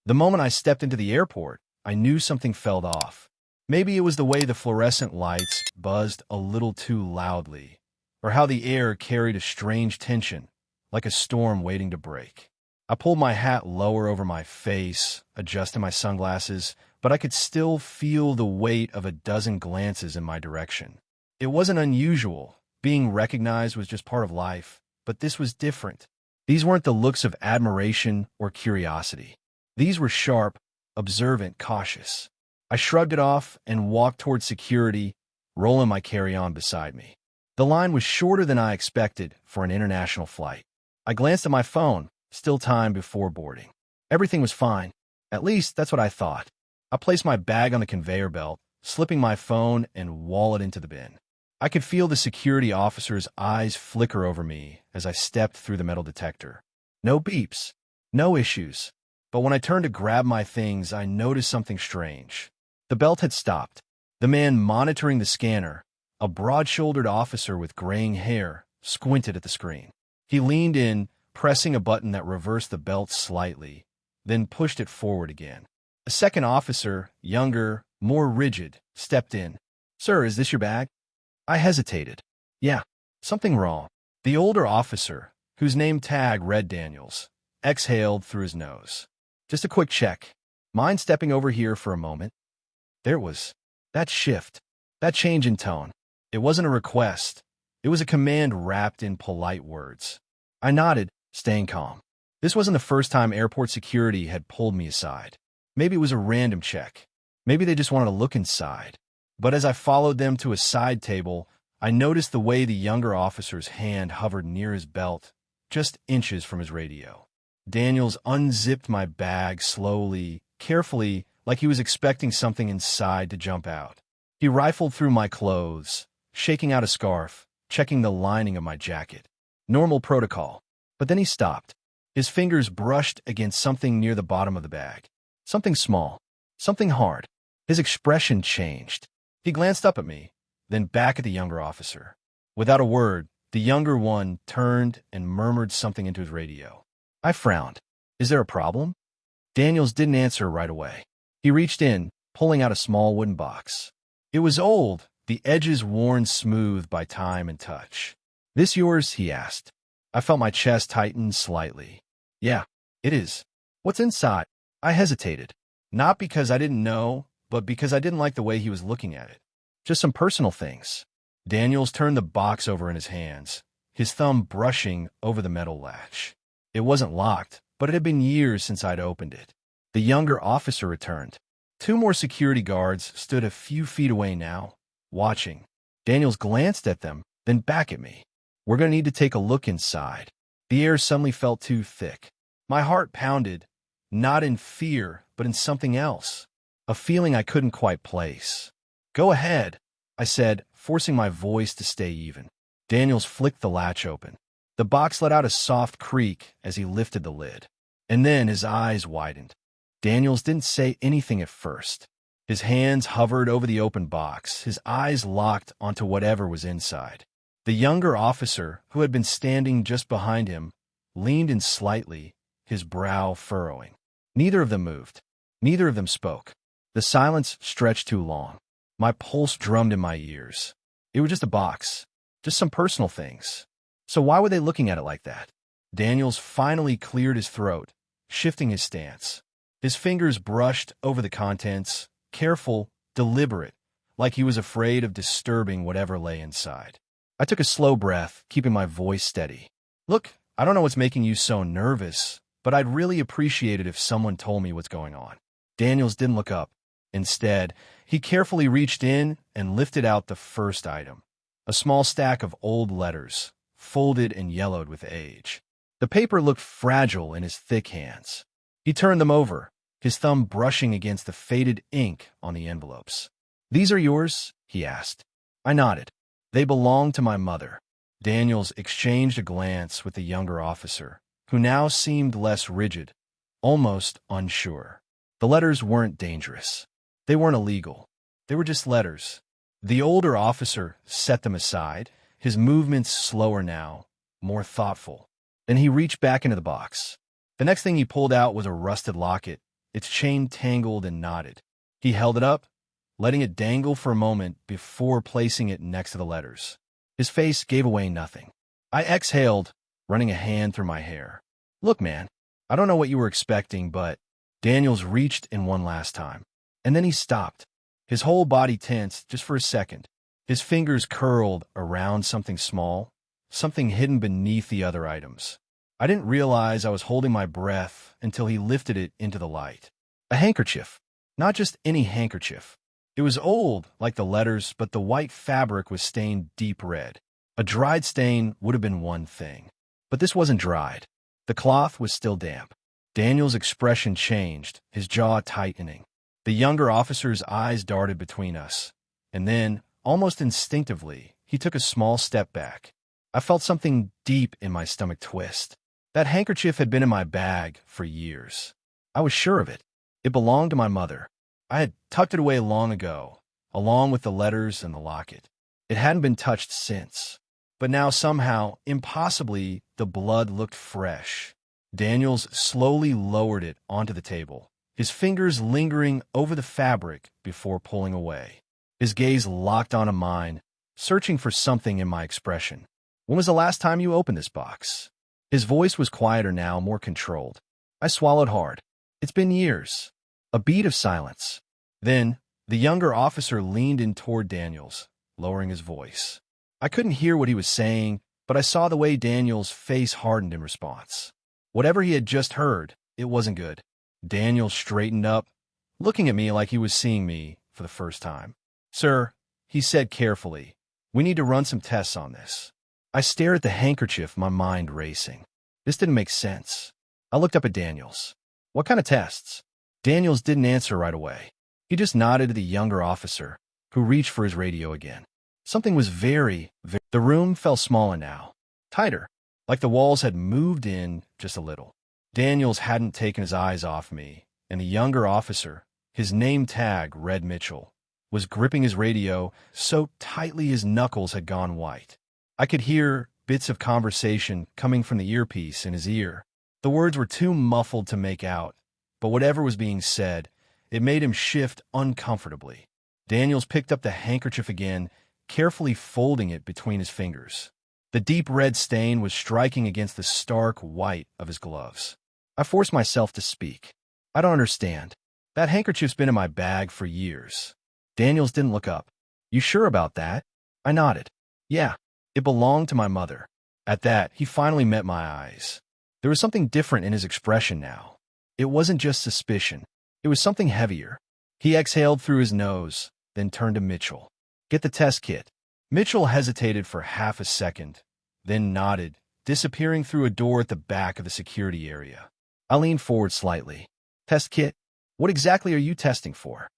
The moment I stepped into the airport, I knew something felt off. Maybe it was the way the fluorescent lights buzzed a little too loudly, or how the air carried a strange tension, like a storm waiting to break. I pulled my hat lower over my face, adjusted my sunglasses, but I could still feel the weight of a dozen glances in my direction. It wasn't unusual. Being recognized was just part of life, but this was different. These weren't the looks of admiration or curiosity. These were sharp, observant, cautious. I shrugged it off and walked toward security, rolling my carry-on beside me. The line was shorter than I expected for an international flight. I glanced at my phone, still time before boarding. Everything was fine. At least, that's what I thought. I placed my bag on the conveyor belt, slipping my phone and wallet into the bin. I could feel the security officer's eyes flicker over me as I stepped through the metal detector. No beeps, no issues. But when I turned to grab my things, I noticed something strange. The belt had stopped. The man monitoring the scanner, a broad-shouldered officer with graying hair, squinted at the screen. He leaned in, pressing a button that reversed the belt slightly, then pushed it forward again. A second officer, younger, more rigid, stepped in. "Sir, is this your bag?" I hesitated. "Yeah, something wrong." The older officer, whose name tag read Daniels, exhaled through his nose. "Just a quick check. Mind stepping over here for a moment?" There it was. That shift. That change in tone. It wasn't a request. It was a command wrapped in polite words. I nodded, staying calm. This wasn't the first time airport security had pulled me aside. Maybe it was a random check. Maybe they just wanted to look inside. But as I followed them to a side table, I noticed the way the younger officer's hand hovered near his belt, just inches from his radio. Daniels unzipped my bag slowly, carefully, like he was expecting something inside to jump out. He rifled through my clothes, shaking out a scarf, checking the lining of my jacket. Normal protocol. But then he stopped. His fingers brushed against something near the bottom of the bag. Something small. Something hard. His expression changed. He glanced up at me, then back at the younger officer. Without a word, the younger one turned and murmured something into his radio. I frowned. "Is there a problem?" Daniels didn't answer right away. He reached in, pulling out a small wooden box. It was old, the edges worn smooth by time and touch. "This yours?" he asked. I felt my chest tighten slightly. "Yeah, it is." "What's inside?" I hesitated. Not because I didn't know, but because I didn't like the way he was looking at it. "Just some personal things." Daniels turned the box over in his hands, his thumb brushing over the metal latch. It wasn't locked, but it had been years since I'd opened it. The younger officer returned. Two more security guards stood a few feet away now, watching. Daniels glanced at them, then back at me. "We're going to need to take a look inside." The air suddenly felt too thick. My heart pounded, not in fear, but in something else. A feeling I couldn't quite place. "Go ahead," I said, forcing my voice to stay even. Daniels flicked the latch open. The box let out a soft creak as he lifted the lid. And then his eyes widened. Daniels didn't say anything at first. His hands hovered over the open box, his eyes locked onto whatever was inside. The younger officer, who had been standing just behind him, leaned in slightly, his brow furrowing. Neither of them moved. Neither of them spoke. The silence stretched too long. My pulse drummed in my ears. It was just a box. Just some personal things. So why were they looking at it like that? Daniels finally cleared his throat, shifting his stance. His fingers brushed over the contents, careful, deliberate, like he was afraid of disturbing whatever lay inside. I took a slow breath, keeping my voice steady. "Look, I don't know what's making you so nervous, but I'd really appreciate it if someone told me what's going on." Daniels didn't look up. Instead, he carefully reached in and lifted out the first item, a small stack of old letters, folded and yellowed with age. The paper looked fragile in his thick hands. He turned them over, his thumb brushing against the faded ink on the envelopes. "These are yours?" he asked. I nodded. "They belong to my mother." Daniels exchanged a glance with the younger officer, who now seemed less rigid, almost unsure. The letters weren't dangerous. They weren't illegal. They were just letters. The older officer set them aside, his movements slower now, more thoughtful. Then he reached back into the box. The next thing he pulled out was a rusted locket, its chain tangled and knotted. He held it up, letting it dangle for a moment before placing it next to the letters. His face gave away nothing. I exhaled, running a hand through my hair. Look, man, I don't know what you were expecting, but Daniels reached in one last time. And then he stopped. His whole body tensed just for a second. His fingers curled around something small, something hidden beneath the other items. I didn't realize I was holding my breath until he lifted it into the light. A handkerchief. Not just any handkerchief. It was old, like the letters, but the white fabric was stained deep red. A dried stain would have been one thing. But this wasn't dried. The cloth was still damp. Daniel's expression changed, his jaw tightening. The younger officer's eyes darted between us. And then, almost instinctively, he took a small step back. I felt something deep in my stomach twist. That handkerchief had been in my bag for years. I was sure of it. It belonged to my mother. I had tucked it away long ago, along with the letters and the locket. It hadn't been touched since. But now somehow, impossibly, the blood looked fresh. Daniels slowly lowered it onto the table, his fingers lingering over the fabric before pulling away. His gaze locked onto mine, searching for something in my expression. When was the last time you opened this box? His voice was quieter now, more controlled. I swallowed hard. It's been years. A beat of silence. Then, the younger officer leaned in toward Daniels, lowering his voice. I couldn't hear what he was saying, but I saw the way Daniels' face hardened in response. Whatever he had just heard, it wasn't good. Daniels straightened up, looking at me like he was seeing me for the first time. Sir, he said carefully, we need to run some tests on this. I stared at the handkerchief, my mind racing. This didn't make sense. I looked up at Daniels. What kind of tests? Daniels didn't answer right away. He just nodded to the younger officer, who reached for his radio again. Something was very. The room felt smaller now, tighter, like the walls had moved in just a little. Daniels hadn't taken his eyes off me, and the younger officer, his name tag read Mitchell, was gripping his radio so tightly his knuckles had gone white. I could hear bits of conversation coming from the earpiece in his ear. The words were too muffled to make out, but whatever was being said, it made him shift uncomfortably. Daniels picked up the handkerchief again, carefully folding it between his fingers. The deep red stain was striking against the stark white of his gloves. I forced myself to speak. I don't understand. That handkerchief's been in my bag for years. Daniels didn't look up. You sure about that? I nodded. Yeah, it belonged to my mother. At that, he finally met my eyes. There was something different in his expression now. It wasn't just suspicion. It was something heavier. He exhaled through his nose, then turned to Mitchell. Get the test kit. Mitchell hesitated for half a second, then nodded, disappearing through a door at the back of the security area. I leaned forward slightly. Test kit? What exactly are you testing for?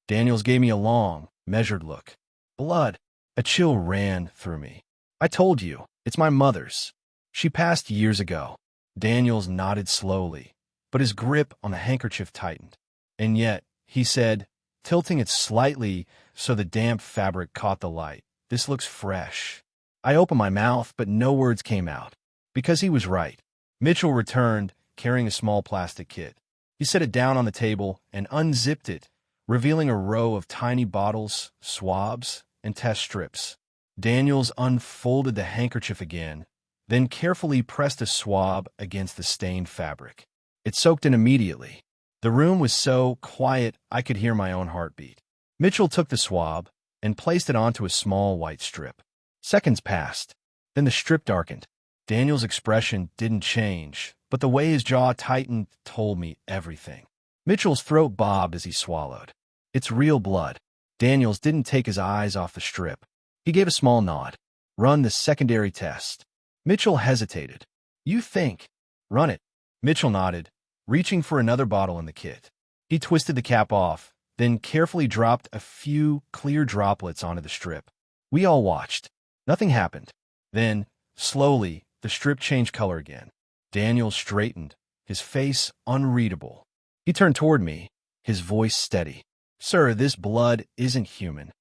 Daniels gave me a long, measured look. Blood. A chill ran through me. I told you, it's my mother's. She passed years ago. Daniels nodded slowly, but his grip on the handkerchief tightened. And yet, he said, tilting it slightly so the damp fabric caught the light, this looks fresh. I opened my mouth, but no words came out. Because he was right. Mitchell returned, carrying a small plastic kit. He set it down on the table and unzipped it, revealing a row of tiny bottles, swabs, and test strips. Daniels unfolded the handkerchief again, then carefully pressed a swab against the stained fabric. It soaked in immediately. The room was so quiet I could hear my own heartbeat. Mitchell took the swab and placed it onto a small white strip. Seconds passed. Then the strip darkened. Daniel's expression didn't change, but the way his jaw tightened told me everything. Mitchell's throat bobbed as he swallowed. It's real blood. Daniels didn't take his eyes off the strip. He gave a small nod. Run the secondary test. Mitchell hesitated. You think? Run it. Mitchell nodded, reaching for another bottle in the kit. He twisted the cap off, then carefully dropped a few clear droplets onto the strip. We all watched. Nothing happened. Then, slowly, the strip changed color again. Daniel straightened, his face unreadable. He turned toward me, his voice steady. Sir, this blood isn't human.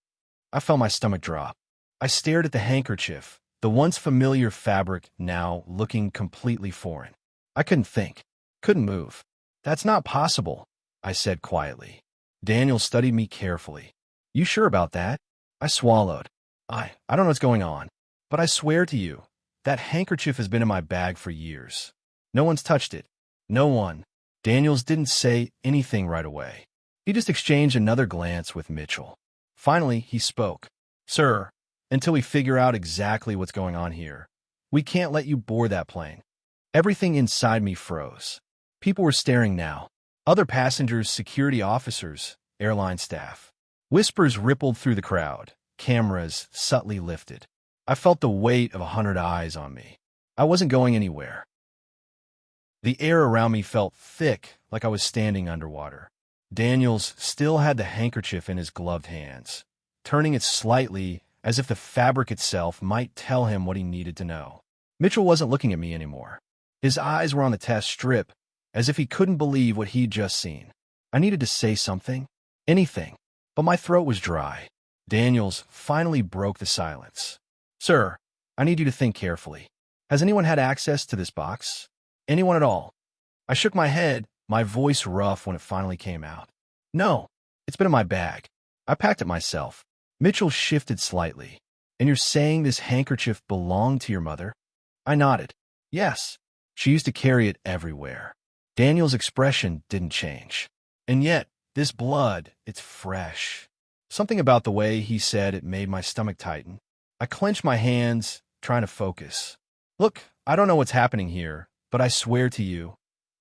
I felt my stomach drop. I stared at the handkerchief, the once familiar fabric now looking completely foreign. I couldn't think, couldn't move. That's not possible. I said quietly. Daniel studied me carefully. You sure about that? I swallowed. I don't know what's going on, but I swear to you, that handkerchief has been in my bag for years. No one's touched it. No one. Daniels didn't say anything right away. He just exchanged another glance with Mitchell. Finally, he spoke. Sir, until we figure out exactly what's going on here, we can't let you board that plane. Everything inside me froze. People were staring now. Other passengers, security officers, airline staff. Whispers rippled through the crowd. Cameras subtly lifted. I felt the weight of 100 eyes on me. I wasn't going anywhere. The air around me felt thick, like I was standing underwater. Daniels still had the handkerchief in his gloved hands, turning it slightly as if the fabric itself might tell him what he needed to know. Mitchell wasn't looking at me anymore. His eyes were on the test strip, as if he couldn't believe what he'd just seen. I needed to say something, anything, but my throat was dry. Daniels finally broke the silence. Sir, I need you to think carefully. Has anyone had access to this box? Anyone at all? I shook my head, my voice rough when it finally came out. No, it's been in my bag. I packed it myself. Mitchell shifted slightly. And you're saying this handkerchief belonged to your mother? I nodded. Yes. She used to carry it everywhere. Daniel's expression didn't change. And yet, this blood, it's fresh. Something about the way he said it made my stomach tighten. I clenched my hands, trying to focus. Look, I don't know what's happening here, but I swear to you,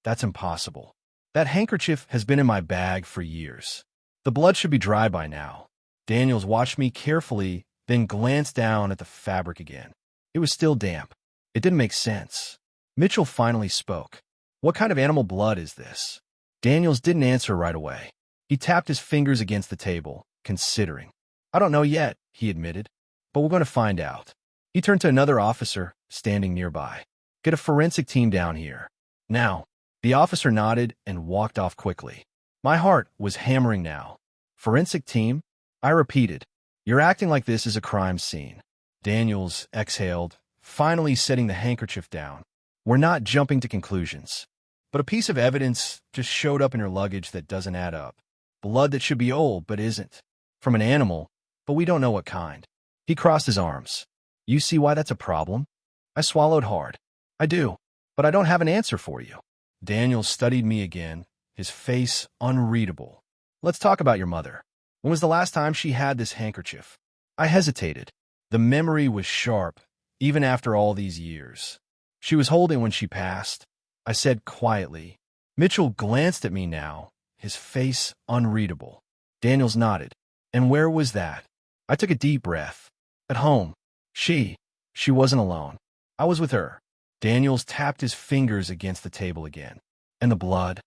that's impossible. That handkerchief has been in my bag for years. The blood should be dry by now. Daniels watched me carefully, then glanced down at the fabric again. It was still damp. It didn't make sense. Mitchell finally spoke. What kind of animal blood is this? Daniels didn't answer right away. He tapped his fingers against the table, considering. I don't know yet, he admitted, but we're going to find out. He turned to another officer standing nearby. Get a forensic team down here. Now. The officer nodded and walked off quickly. My heart was hammering now. Forensic team? I repeated. You're acting like this is a crime scene. Daniels exhaled, finally setting the handkerchief down. We're not jumping to conclusions. But a piece of evidence just showed up in her luggage that doesn't add up. Blood that should be old but isn't. From an animal, but we don't know what kind. He crossed his arms. You see why that's a problem? I swallowed hard. I do, but I don't have an answer for you. Daniel studied me again, his face unreadable. Let's talk about your mother. When was the last time she had this handkerchief? I hesitated. The memory was sharp, even after all these years. She was holding when she passed. I said quietly. Mitchell glanced at me now, his face unreadable. Daniels nodded. And where was that? I took a deep breath. At home. She wasn't alone. I was with her. Daniels tapped his fingers against the table again. And the blood?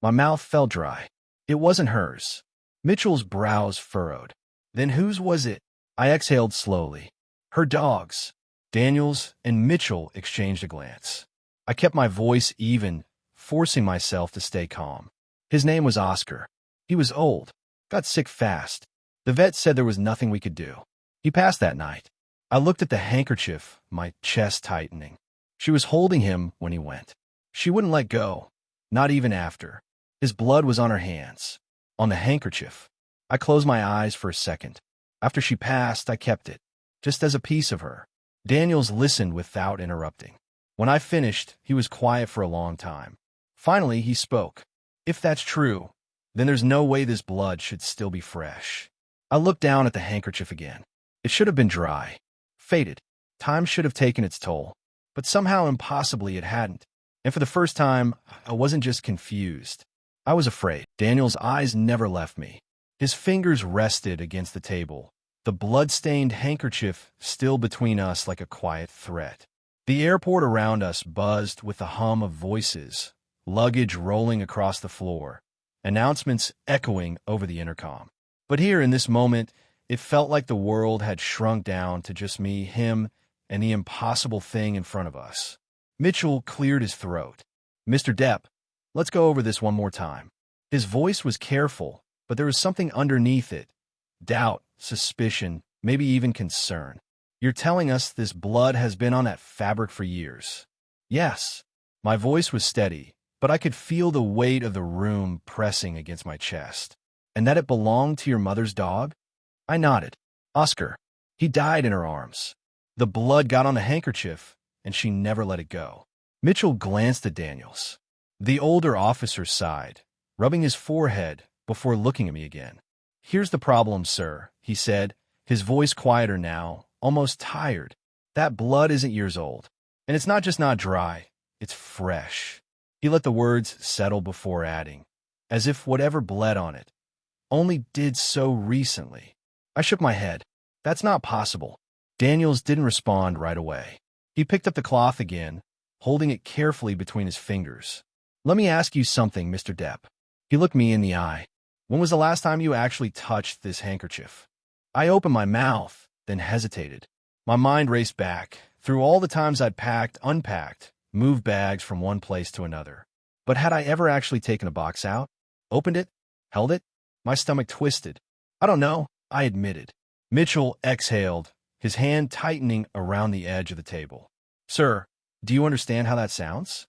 My mouth felt dry. It wasn't hers. Mitchell's brows furrowed. Then whose was it? I exhaled slowly. Her dog's. Daniels and Mitchell exchanged a glance. I kept my voice even, forcing myself to stay calm. His name was Oscar. He was old. Got sick fast. The vet said there was nothing we could do. He passed that night. I looked at the handkerchief, my chest tightening. She was holding him when he went. She wouldn't let go, not even after. His blood was on her hands, on the handkerchief. I closed my eyes for a second. After she passed, I kept it, just as a piece of her. Daniels listened without interrupting. When I finished, he was quiet for a long time. Finally, he spoke. If that's true, then there's no way this blood should still be fresh. I looked down at the handkerchief again. It should have been dry, faded. Time should have taken its toll. But somehow impossibly it hadn't. And for the first time, I wasn't just confused. I was afraid. Daniel's eyes never left me. His fingers rested against the table, the blood-stained handkerchief still between us like a quiet threat. The airport around us buzzed with the hum of voices, luggage rolling across the floor, announcements echoing over the intercom. But here in this moment, it felt like the world had shrunk down to just me, him, and the impossible thing in front of us. Mitchell cleared his throat. Mr. Depp, let's go over this one more time. His voice was careful, but there was something underneath it. Doubt, suspicion, maybe even concern. You're telling us this blood has been on that fabric for years? Yes. My voice was steady, but I could feel the weight of the room pressing against my chest. And that it belonged to your mother's dog? I nodded. Oscar. He died in her arms. The blood got on the handkerchief, and she never let it go. Mitchell glanced at Daniels. The older officer sighed, rubbing his forehead before looking at me again. Here's the problem, sir, he said, his voice quieter now, almost tired. That blood isn't years old. And it's not just not dry, it's fresh. He let the words settle before adding, as if whatever bled on it only did so recently. I shook my head. That's not possible. Daniels didn't respond right away. He picked up the cloth again, holding it carefully between his fingers. Let me ask you something, Mr. Depp. He looked me in the eye. When was the last time you actually touched this handkerchief? I opened my mouth, then hesitated. My mind raced back, through all the times I'd packed, unpacked, moved bags from one place to another. But had I ever actually taken a box out? Opened it? Held it? My stomach twisted. I don't know, I admitted. Mitchell exhaled, his hand tightening around the edge of the table. Sir, do you understand how that sounds?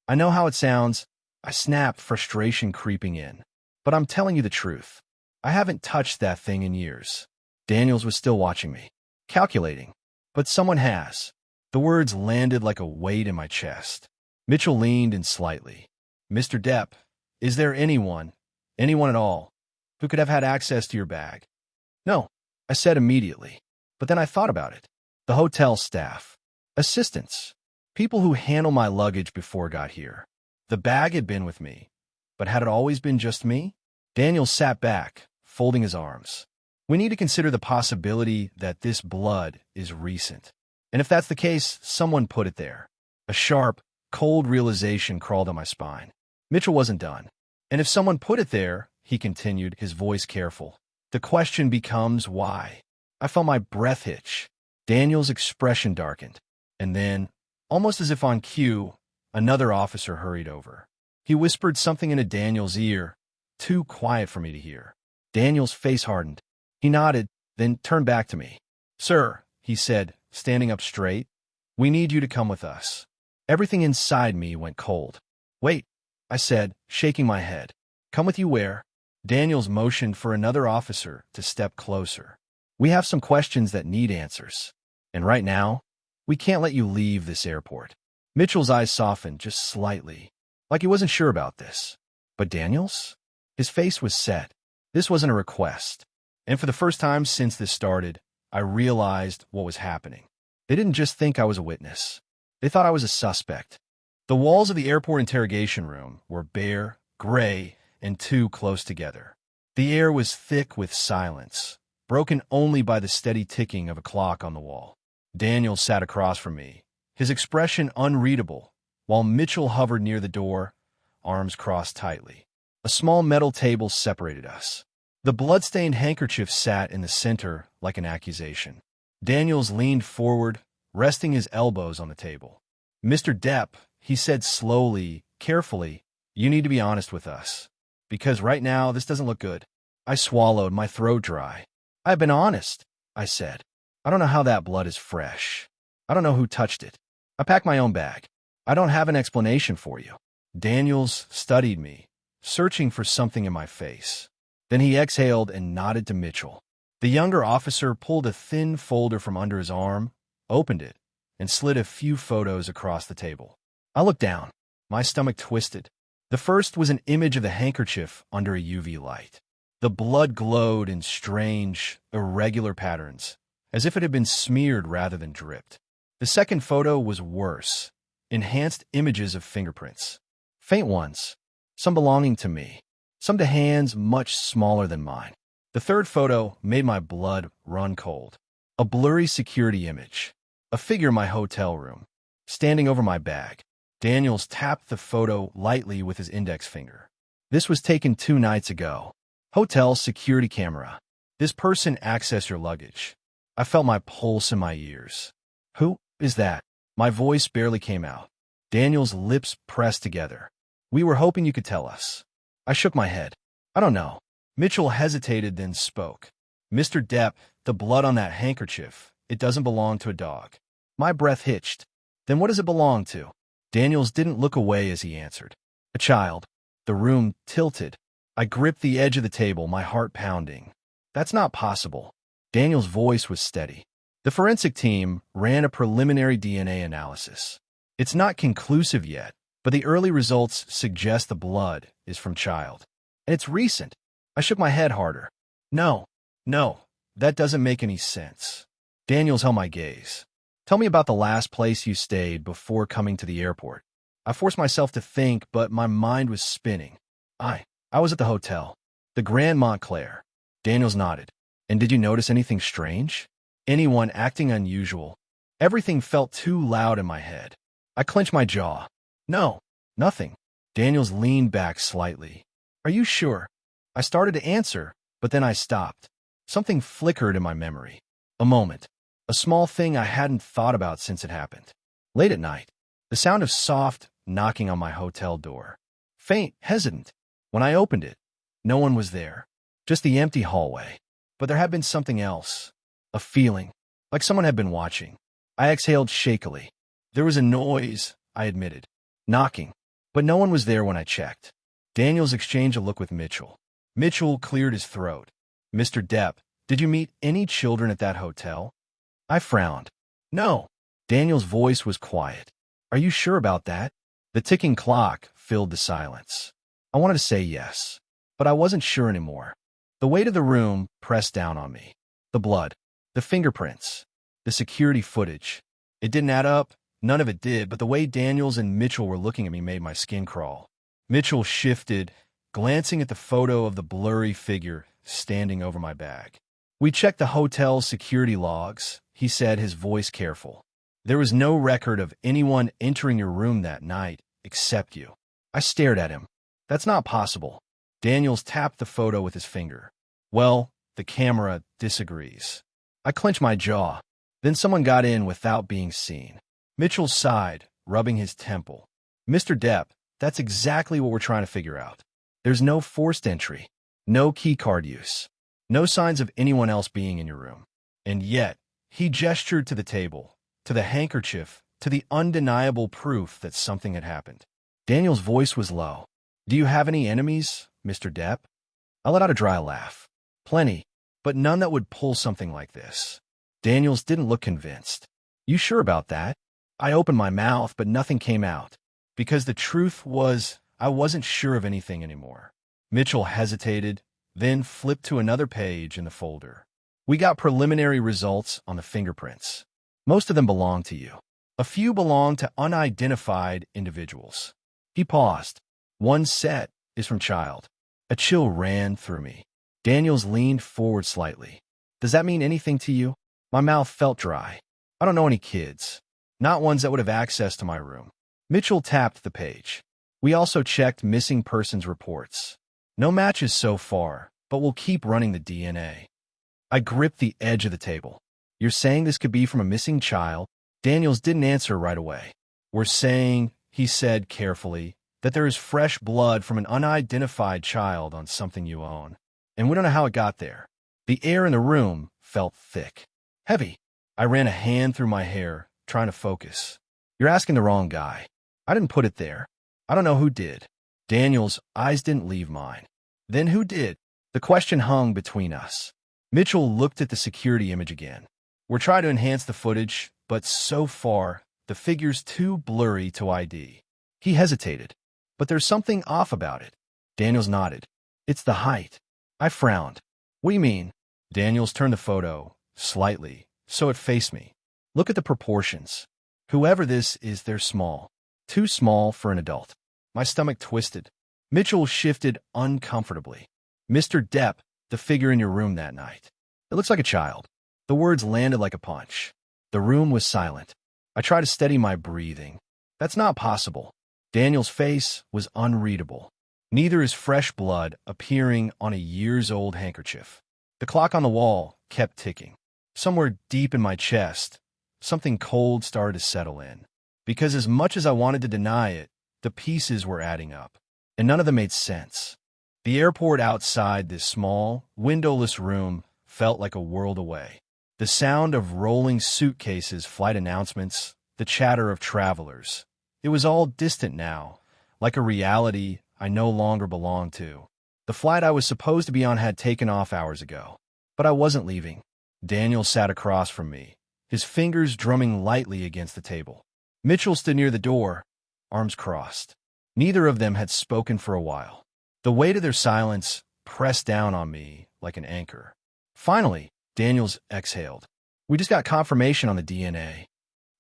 I know how it sounds. I snapped, frustration creeping in. But I'm telling you the truth. I haven't touched that thing in years. Daniels was still watching me, calculating. But someone has. The words landed like a weight in my chest. Mitchell leaned in slightly. Mr. Depp, is there anyone at all, who could have had access to your bag? No, I said immediately. But then I thought about it. The hotel staff, assistants, people who handle my luggage before it got here. The bag had been with me, but had it always been just me? Daniel sat back, folding his arms. We need to consider the possibility that this blood is recent. And if that's the case, someone put it there. A sharp, cold realization crawled on my spine. Mitchell wasn't done. And if someone put it there, he continued, his voice careful, the question becomes why. I felt my breath hitch. Daniel's expression darkened. And then, almost as if on cue, another officer hurried over. He whispered something into Daniel's ear, too quiet for me to hear. Daniel's face hardened. He nodded, then turned back to me. Sir, he said, standing up straight, we need you to come with us. Everything inside me went cold. Wait, I said, shaking my head. Come with you where? Daniels motioned for another officer to step closer. We have some questions that need answers. And right now, we can't let you leave this airport. Mitchell's eyes softened just slightly, like he wasn't sure about this. But Daniels? His face was set. This wasn't a request. And for the first time since this started, I realized what was happening. They didn't just think I was a witness. They thought I was a suspect. The walls of the airport interrogation room were bare, gray, and too close together. The air was thick with silence, broken only by the steady ticking of a clock on the wall. Daniel sat across from me, his expression unreadable, while Mitchell hovered near the door, arms crossed tightly. A small metal table separated us. The blood-stained handkerchief sat in the center like an accusation. Daniels leaned forward, resting his elbows on the table. Mr. Depp, he said slowly, carefully, you need to be honest with us. Because right now, this doesn't look good. I swallowed, my throat dry. I've been honest, I said. I don't know how that blood is fresh. I don't know who touched it. I packed my own bag. I don't have an explanation for you. Daniels studied me, searching for something in my face. Then he exhaled and nodded to Mitchell. The younger officer pulled a thin folder from under his arm, opened it, and slid a few photos across the table. I looked down. My stomach twisted. The first was an image of the handkerchief under a UV light. The blood glowed in strange, irregular patterns, as if it had been smeared rather than dripped. The second photo was worse, enhanced images of fingerprints. Faint ones, some belonging to me, some to hands much smaller than mine. The third photo made my blood run cold. A blurry security image, a figure in my hotel room, standing over my bag. Daniels tapped the photo lightly with his index finger. This was taken 2 nights ago. Hotel security camera. This person accessed your luggage. I felt my pulse in my ears. Who is that? My voice barely came out. Daniel's lips pressed together. We were hoping you could tell us. I shook my head. I don't know. Mitchell hesitated, then spoke. Mr. Depp, the blood on that handkerchief, it doesn't belong to a dog. My breath hitched. Then what does it belong to? Daniels didn't look away as he answered. A child. The room tilted. I gripped the edge of the table, my heart pounding. That's not possible. Daniel's voice was steady. The forensic team ran a preliminary DNA analysis. It's not conclusive yet, but the early results suggest the blood is from child. And it's recent. I shook my head harder. No, that doesn't make any sense. Daniels held my gaze. Tell me about the last place you stayed before coming to the airport. I forced myself to think, but my mind was spinning. I was at the hotel. The Grand Montclair. Daniels nodded. And did you notice anything strange? Anyone acting unusual? Everything felt too loud in my head. I clenched my jaw. No, nothing. Daniels leaned back slightly. Are you sure? I started to answer, but then I stopped. Something flickered in my memory. A moment. A small thing I hadn't thought about since it happened. Late at night, the sound of soft knocking on my hotel door. Faint, hesitant. When I opened it, no one was there. Just the empty hallway. But there had been something else. A feeling, like someone had been watching. I exhaled shakily. There was a noise, I admitted. Knocking. But no one was there when I checked. Daniels exchanged a look with Mitchell. Mitchell cleared his throat. Mr. Depp, did you meet any children at that hotel? I frowned. No. Daniel's voice was quiet. Are you sure about that? The ticking clock filled the silence. I wanted to say yes, but I wasn't sure anymore. The weight of the room pressed down on me. The blood, the fingerprints, the security footage. It didn't add up. None of it did, but the way Daniels and Mitchell were looking at me made my skin crawl. Mitchell shifted, glancing at the photo of the blurry figure standing over my bag. We checked the hotel's security logs, he said, his voice careful. There was no record of anyone entering your room that night except you. I stared at him. That's not possible. Daniels tapped the photo with his finger. Well, the camera disagrees. I clenched my jaw. Then someone got in without being seen. Mitchell sighed, rubbing his temple. Mr. Depp, that's exactly what we're trying to figure out. There's no forced entry, no keycard use, no signs of anyone else being in your room. And yet, he gestured to the table, to the handkerchief, to the undeniable proof that something had happened. Daniel's voice was low. Do you have any enemies, Mr. Depp? I let out a dry laugh. Plenty, but none that would pull something like this. Daniels didn't look convinced. You sure about that? I opened my mouth, but nothing came out. Because the truth was, I wasn't sure of anything anymore. Mitchell hesitated, then flipped to another page in the folder. We got preliminary results on the fingerprints. Most of them belong to you. A few belong to unidentified individuals. He paused. One set is from child. A chill ran through me. Daniels leaned forward slightly. Does that mean anything to you? My mouth felt dry. I don't know any kids. Not ones that would have access to my room. Mitchell tapped the page. We also checked missing persons reports. No matches so far, but we'll keep running the DNA. I gripped the edge of the table. You're saying this could be from a missing child? Daniels didn't answer right away. We're saying, he said carefully, that there is fresh blood from an unidentified child on something you own. And we don't know how it got there. The air in the room felt thick. Heavy. I ran a hand through my hair, trying to focus. You're asking the wrong guy. I didn't put it there. I don't know who did. Daniel's eyes didn't leave mine. Then who did? The question hung between us. Mitchell looked at the security image again. We're trying to enhance the footage, but so far, the figure's too blurry to ID. He hesitated. But there's something off about it. Daniels nodded. It's the height. I frowned. What do you mean? Daniels turned the photo, slightly, so it faced me. Look at the proportions. Whoever this is, they're small. Too small for an adult. My stomach twisted. Mitchell shifted uncomfortably. Mr. Depp, the figure in your room that night. It looks like a child. The words landed like a punch. The room was silent. I tried to steady my breathing. That's not possible. Daniel's face was unreadable. Neither is fresh blood appearing on a years-old handkerchief. The clock on the wall kept ticking. Somewhere deep in my chest, something cold started to settle in. Because as much as I wanted to deny it, the pieces were adding up. And none of them made sense. The airport outside this small, windowless room felt like a world away. The sound of rolling suitcases, flight announcements, the chatter of travelers. It was all distant now, like a reality I no longer belonged to. The flight I was supposed to be on had taken off hours ago, but I wasn't leaving. Daniel sat across from me, his fingers drumming lightly against the table. Mitchell stood near the door, arms crossed. Neither of them had spoken for a while. The weight of their silence pressed down on me like an anchor. Finally, Daniels exhaled. "We just got confirmation on the DNA."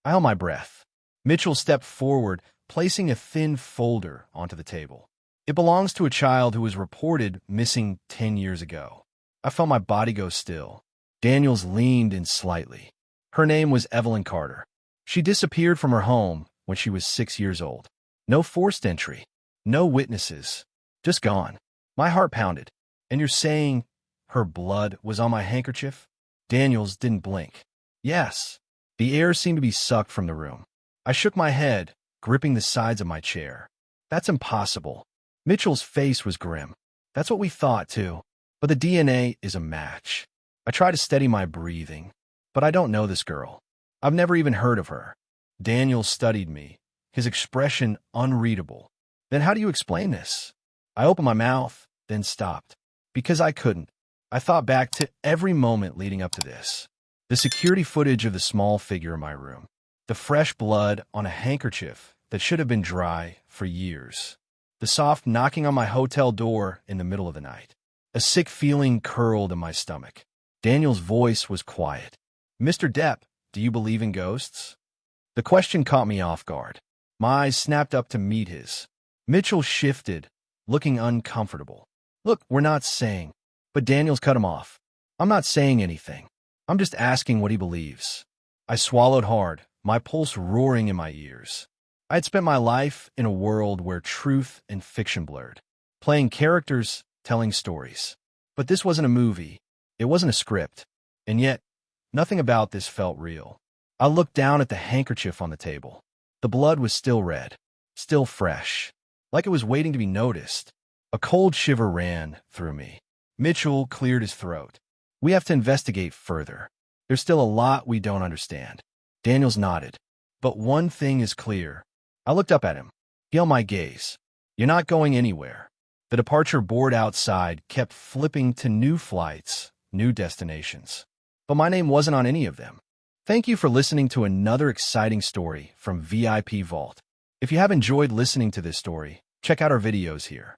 I held my breath. Mitchell stepped forward, placing a thin folder onto the table. "It belongs to a child who was reported missing 10 years ago." I felt my body go still. Daniels leaned in slightly. "Her name was Evelyn Carter. She disappeared from her home when she was 6 years old. No forced entry. No witnesses. Just gone." My heart pounded. "And you're saying her blood was on my handkerchief?" Daniels didn't blink. "Yes." The air seemed to be sucked from the room. I shook my head, gripping the sides of my chair. "That's impossible." Mitchell's face was grim. "That's what we thought, too. But the DNA is a match." I tried to steady my breathing. "But I don't know this girl. I've never even heard of her." Daniel studied me, his expression unreadable. "Then how do you explain this?" I opened my mouth, then stopped. Because I couldn't. I thought back to every moment leading up to this. The security footage of the small figure in my room. The fresh blood on a handkerchief that should have been dry for years. The soft knocking on my hotel door in the middle of the night. A sick feeling curled in my stomach. Daniel's voice was quiet. "Mr. Depp, do you believe in ghosts?" The question caught me off guard. My eyes snapped up to meet his. Mitchell shifted, looking uncomfortable. "Look, we're not saying..." But Daniels cut him off. "I'm not saying anything. I'm just asking what he believes." I swallowed hard, my pulse roaring in my ears. I had spent my life in a world where truth and fiction blurred, playing characters, telling stories. But this wasn't a movie. It wasn't a script. And yet, nothing about this felt real. I looked down at the handkerchief on the table. The blood was still red, still fresh, like it was waiting to be noticed. A cold shiver ran through me. Mitchell cleared his throat. "We have to investigate further. There's still a lot we don't understand." Daniels nodded. "But one thing is clear." I looked up at him. He held my gaze. "You're not going anywhere." The departure board outside kept flipping to new flights, new destinations. But my name wasn't on any of them. Thank you for listening to another exciting story from VIP Vault. If you have enjoyed listening to this story, check out our videos here.